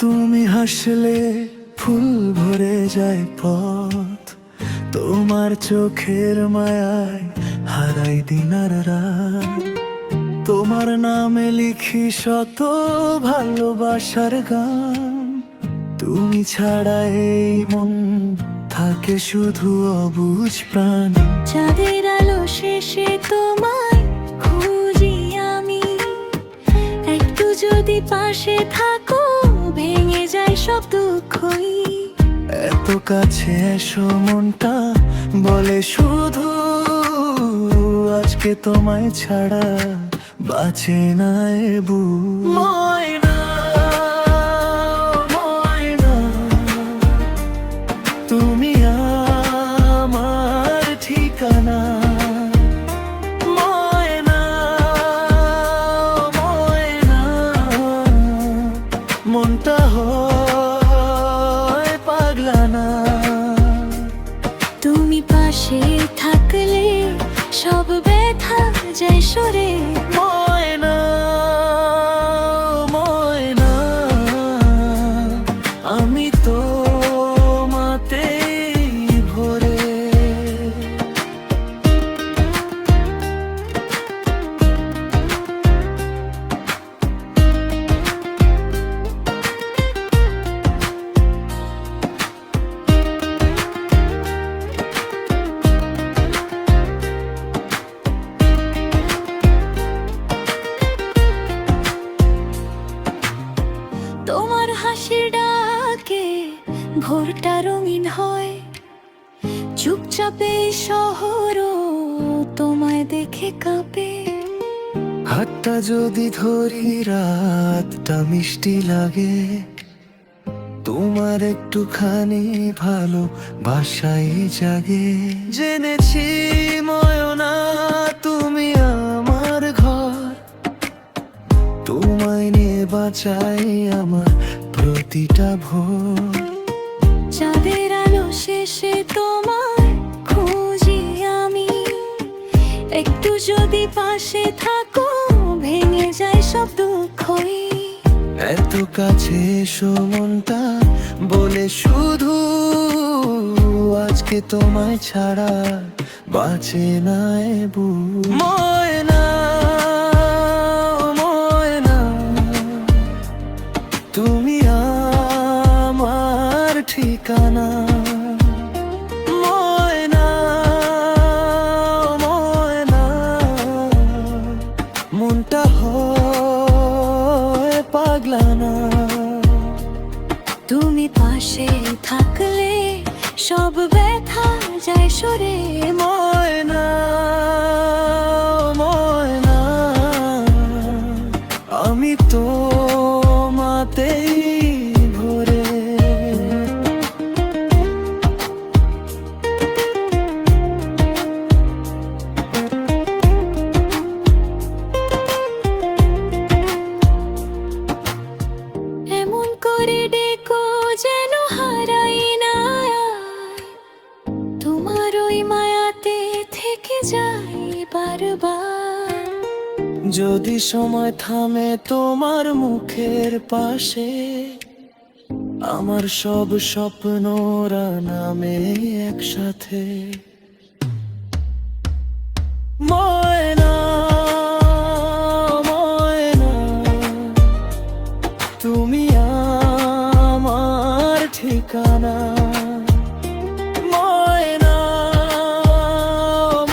তুমি হাসলে ফুল ভরে যায় পথ, তোমার চোখের মায়ায় হারাই দিন আর রাত। তোমার নামে লিখি শত ভালোবাসার গান, তুমি ছাড়া এই মন থাকে শুধু অবুঝ প্রাণ। চাঁদের আলো শেষে তোমায় খুঁজি আমি, একটু যদি পাশে থাকো ভেঙে যায় সব দুঃখই। এত কাছে এসো মনটা বলে শুধু, আজকে তোমায় ছাড়া বাঁচে না এ বুক। ময়না, ময়না, তুমি আমার ঠিকানা। ময়না, ময়না, মনটা হয় পাগলা না। তুমি পাশে থাকলে সব ব্যথা যায় সরে। ময়না, ময়না, আমি তোমাতেই ভরে। তোমার হাসির ডাকে ভোরটা রঙিন হয়, চুপচাপে শহরও তোমায় দেখে কাঁপে। হাতটা যদি ধরি রাতটা মিষ্টি লাগে, তোমার একটুখানি ভালো বাসায় জাগে। জেনেছি ময়না তুমি আমার ঘর, তোমায় নিয়ে বাঁচাই আমার প্রতিটা ভোর। চাঁদের আলো শেষে তোমায় খুঁজি আমি, একটু যদি পাশে থাকো ভেঙে যায় সব দুঃখই। এত কাছে এসো মনটা বলে শুধু, আজকে তোমায় ছাড়া বাঁচে না এ বুক। ময়না, ময়না, তুমি আমার ঠিকানা। ময়না, ময়না, মনটা হয় পাগলা না। তুমি পাশে থাকলে সব ব্যথা যায় সরে। ময়না, ময়না, আমি তোমাতেই ভরে। এমন করে ডেকো যেন হারাই না আয়, তোমার ওই মায়াতে থেকে যাই বারবার। যদি সময় থামে তোমার মুখের পাশে, আমার সব স্বপ্নরা নামে একসাথে। ময়না, ময়না, তুমি আমার ঠিকানা। ময়না,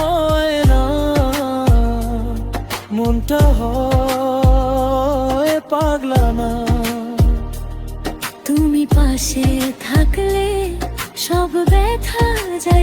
ময়না, মনটা হয় পাগলা না। তুমি পাশে থাকলে সব ব্যথা যায়